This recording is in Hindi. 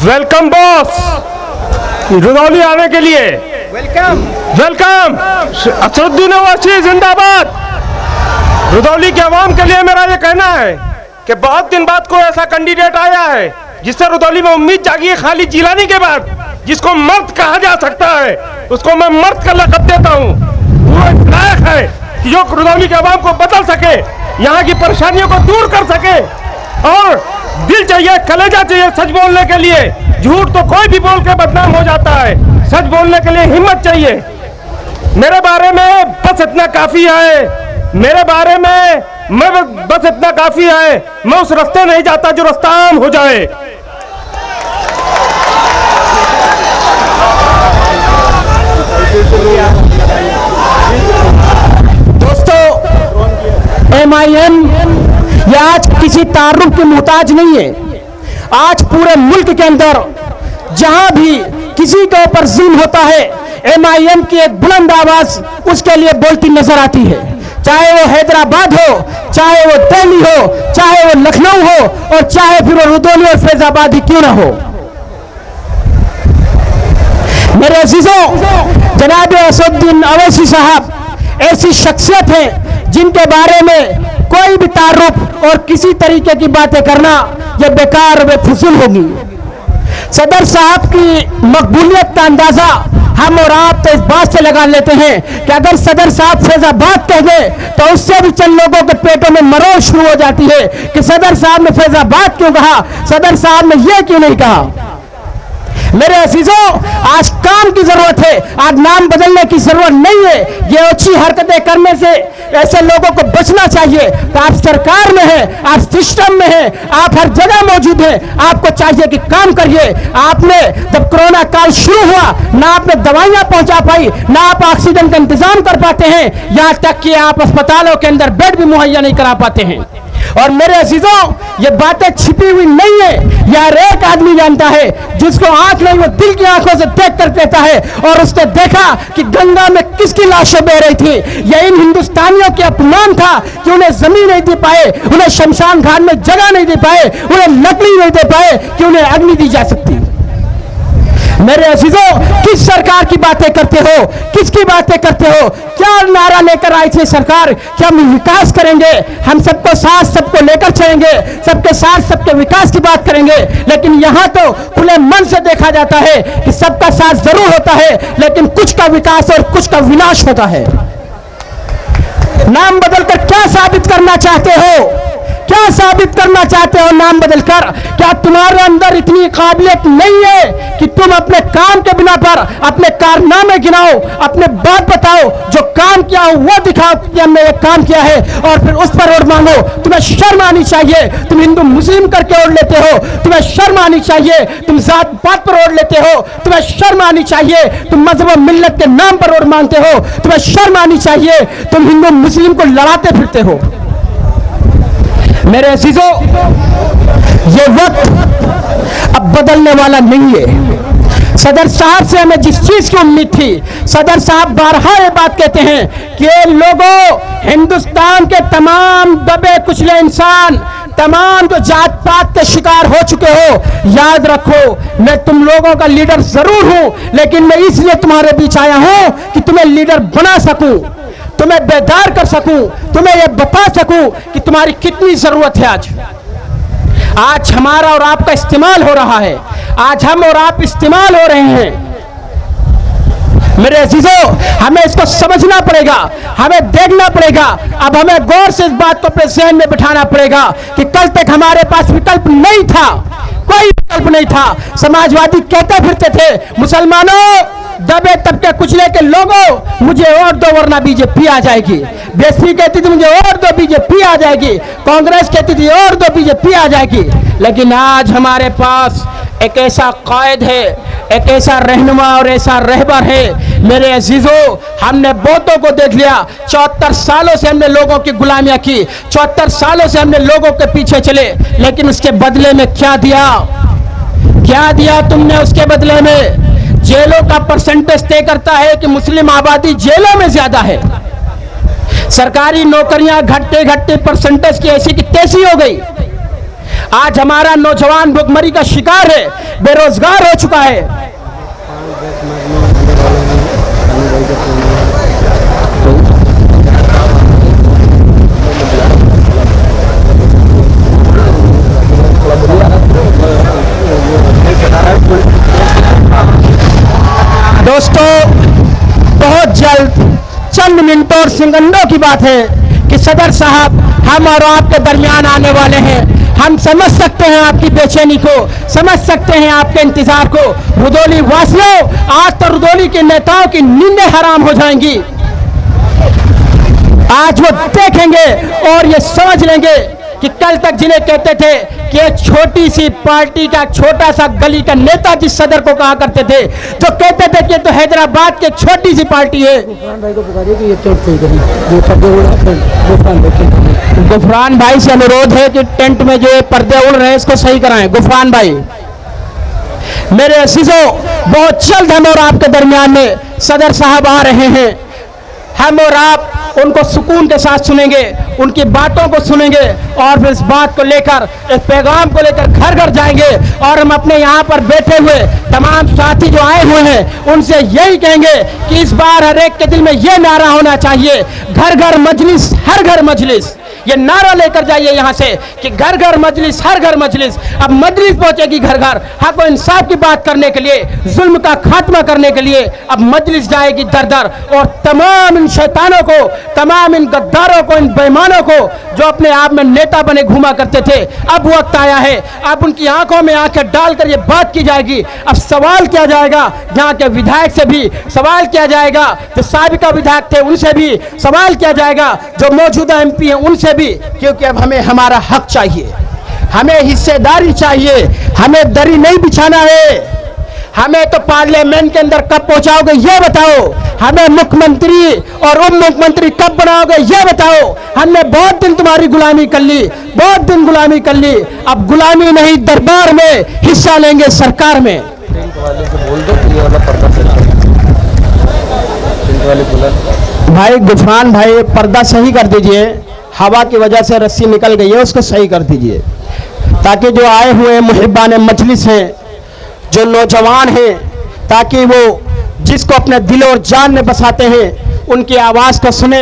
वेलकम बॉस, रुदौली आने के लिए वेलकम। वेलकम। असदुद्दीन ओवैसी जिंदाबाद। रुदौली के आवाम के लिए मेरा ये कहना है कि बहुत दिन बाद कोई ऐसा कैंडिडेट आया है जिससे रुदौली में उम्मीद जागी है। खालिद जिलानी के बाद जिसको मर्द कहा जा सकता है, उसको मैं मर्द का लक़ब देता हूँ। वो लायक है कि जो रुदौली के आवाम को बदल सके, यहाँ की परेशानियों को दूर कर सके। और दिल चाहिए, कलेजा चाहिए सच बोलने के लिए। झूठ तो कोई भी बोल के बदनाम हो जाता है, सच बोलने के लिए हिम्मत चाहिए। मेरे बारे में बस इतना काफी है, मेरे बारे में बस इतना काफी है। मैं उस रास्ते नहीं जाता जो रास्ता आम हो जाए। दोस्तों, MIM ये आज किसी तारुफ के मोहताज नहीं है। आज पूरे मुल्क के अंदर जहां भी किसी के ऊपर जुल्म होता है, MIM की एक बुलंद आवाज उसके लिए बोलती नजर आती है। चाहे वो हैदराबाद हो, चाहे वो दिल्ली हो, चाहे वो लखनऊ हो, और चाहे फिर वो रुदौली और फैजाबाद ही क्यों ना हो। मेरे अजीजों, जनाब असदुद्दीन ओवैसी साहब ऐसी शख्सियत हैं जिनके बारे में कोई भी तारुफ और किसी तरीके की बातें करना यह बेकार व फजूल होगी। सदर साहब की मकबूलियत का अंदाजा हम और आप तो इस बात से लगा लेते हैं कि अगर सदर साहब फैजाबाद कह दे तो उससे भी चंद लोगों के पेटों में मरोड़ शुरू हो जाती है कि सदर साहब ने फैजाबाद क्यों कहा, सदर साहब ने यह क्यों नहीं कहा। मेरे अजीजों, आज काम की जरूरत है, आज नाम बदलने की जरूरत नहीं है। ये अच्छी हरकतें करने से ऐसे लोगों को बचना चाहिए। तो आप सरकार में हैं, आप सिस्टम में हैं, आप हर जगह मौजूद हैं, आपको चाहिए कि काम करिए। आपने जब कोरोना काल शुरू हुआ, ना आपने दवाइयां पहुंचा पाई, ना आप ऑक्सीजन का इंतजाम कर पाते हैं, यहां तक कि आप अस्पतालों के अंदर बेड भी मुहैया नहीं करा पाते हैं। और मेरे अजीजों, ये बातें छिपी हुई नहीं है, यार एक आदमी जानता है, जिसको आंख नहीं वो दिल की आंखों से देख कर कहता है। और उसने देखा कि गंगा में किसकी लाशें बह रही थी। यह इन हिंदुस्तानियों के अपमान था कि उन्हें जमीन नहीं दे पाए, उन्हें शमशान घाट में जगह नहीं दे पाए, उन्हें लकड़ी नहीं दे पाए कि उन्हें अग्नि दी जा सकती। मेरे अजीजों, किस सरकार की बातें करते हो, किसकी बातें करते हो? क्या नारा लेकर आई थी सरकार कि हम विकास करेंगे, हम सबको साथ सबको लेकर चलेंगे, सबके साथ सबके विकास की बात करेंगे। लेकिन यहां तो खुले मन से देखा जाता है कि सबका साथ जरूर होता है, लेकिन कुछ का विकास और कुछ का विनाश होता है। नाम बदलकर क्या साबित करना चाहते हो? क्या साबित करना चाहते हो नाम बदलकर? क्या तुम्हारे अंदर इतनी काबिलियत नहीं है कि तुम अपने काम के बिना पर अपने कारनामे गिनाओ, अपने बात बताओ, जो काम किया हो वो दिखाओ कि हमने ये काम किया है, और फिर उस पर वोट मांगो? तुम्हें शर्म आनी चाहिए। तुम हिंदू मुस्लिम करके वोट लेते हो, तुम्हें शर्म आनी चाहिए। तुम जात पात पर वोट लेते हो, तुम्हें शर्म आनी चाहिए। तुम मजहब और मिल्लत के नाम पर वोट मांगते हो, तुम्हें शर्म आनी चाहिए। तुम हिंदू मुस्लिम को लड़ाते फिरते हो। मेरे अजीजों, ये वक्त अब बदलने वाला नहीं है। सदर साहब से हमें जिस चीज की उम्मीद थी, सदर साहब बारहा ये बात कहते हैं कि लोगों, हिंदुस्तान के तमाम दबे कुचले इंसान, तमाम जो जात पात के शिकार हो चुके हो, याद रखो मैं तुम लोगों का लीडर जरूर हूं, लेकिन मैं इसलिए तुम्हारे बीच आया हूं कि तुम्हें लीडर बना सकूं, तुम्हें बेदार कर सकूं, तुम्हें यह बता सकूं कि तुम्हारी कितनी जरूरत है। आज हमारा और आपका इस्तेमाल हो रहा है, आज हम और आप इस्तेमाल हो रहे हैं। मेरे अजीजों, हमें इसको समझना पड़ेगा, हमें देखना पड़ेगा। अब हमें गौर से इस बात को अपने ज़हन में बिठाना पड़ेगा कि कल तक हमारे पास विकल्प नहीं था, कोई विकल्प नहीं था। समाजवादी कहते फिरते थे, मुसलमानों, दबे तबके कुचले के लोगों, मुझे और दो वरना बीजेपी आ जाएगी। बीएसपी कहती थी मुझे और दो बीजेपी आ जाएगी, कांग्रेस कहती थी और दो बीजेपी आ जाएगी। लेकिन आज हमारे पास एक ऐसा कायद है, एक ऐसा रहनुमा और ऐसा रहबर है। मेरे अजीजों, हमने बहुतों को देख लिया। 74 सालों से हमने लोगों की गुलामियां की, 74 सालों से हमने लोगों के पीछे चले, लेकिन उसके बदले में क्या दिया? क्या दिया तुमने उसके बदले में? जेलों का परसेंटेज तय करता है कि मुस्लिम आबादी जेलों में ज्यादा है। सरकारी नौकरियां घटते घटते परसेंटेज की ऐसी की तैसी हो गई। आज हमारा नौजवान भुखमरी का शिकार है, बेरोजगार हो चुका है। दोस्तों, बहुत जल्द चंद मिनटों और सेकंडों की बात है कि सदर साहब हम और आपके दरमियान आने वाले हैं। हम समझ सकते हैं आपकी बेचैनी को, समझ सकते हैं आपके इंतजार को। रुदौली वासियों, आज तो रुदौली के नेताओं की नींदें हराम हो जाएंगी। आज वो देखेंगे और ये समझ लेंगे कि कल तक जिन्हें कहते थे कि एक छोटी सी पार्टी का छोटा सा गली का नेता जिस सदर को कहा करते थे, जो कहते थे कि तो हैदराबाद की छोटी सी पार्टी है। गुफरान भाई से अनुरोध है कि टेंट में जो पर्दे उड़ रहे हैं इसको सही कराएं। गुफरान भाई, मेरे अजीजों, बहुत जल्द हम और आपके दरमियान में सदर साहब आ रहे हैं। हम और आप उनको सुकून के साथ सुनेंगे, उनकी बातों को सुनेंगे और फिर इस बात को लेकर, इस पैगाम को लेकर घर घर जाएंगे और हम अपने यहाँ पर बैठे हुए तमाम साथी जो आए हुए हैं उनसे यही कहेंगे कि इस बार हर एक के दिल में ये नारा होना चाहिए, घर घर मजलिस, हर घर मजलिस। ये नारा लेकर जाइए यहाँ से कि घर घर मजलिस, हर घर मजलिस। अब मजलिस पहुंचेगी घर घर, हक और इंसाफ की बात करने के लिए, जुल्म का खात्मा करने के लिए अब मजलिस जाएगी दर दर। और तमाम इन शैतानों को, तमाम इन गद्दारों को, इन बेईमानों को जो अपने आप में नेता बने घूमा करते थे, अब वक्त आया है, अब उनकी आंखों में आंखें डालकर ये बात की जाएगी। अब सवाल किया जाएगा यहाँ के विधायक से भी, सवाल किया जाएगा जो साबिका विधायक थे उनसे भी, सवाल किया जाएगा जो मौजूदा MP हैं उनसे भी, क्योंकि अब हमें हमारा हक चाहिए, हमें हिस्सेदारी चाहिए, हमें दरी नहीं बिछाना है। हमें तो पार्लियामेंट के अंदर कब पहुंचाओगे ये बताओ, हमें मुख्यमंत्री और उप मुख्यमंत्री कब बनाओगे ये बताओ। हमने बहुत दिन तुम्हारी गुलामी कर ली, बहुत दिन गुलामी कर ली, अब गुलामी नहीं दरबार में हिस्सा लेंगे सरकार में। भाई गुफरान भाई, पर्दा सही कर दीजिए, हवा की वजह से रस्सी निकल गई है, उसको सही कर दीजिए ताकि जो आए हुए मुहिब्बान मजलिस हैं, जो नौजवान हैं, ताकि वो जिसको अपने दिल और जान में बसाते हैं उनकी आवाज़ को सुने।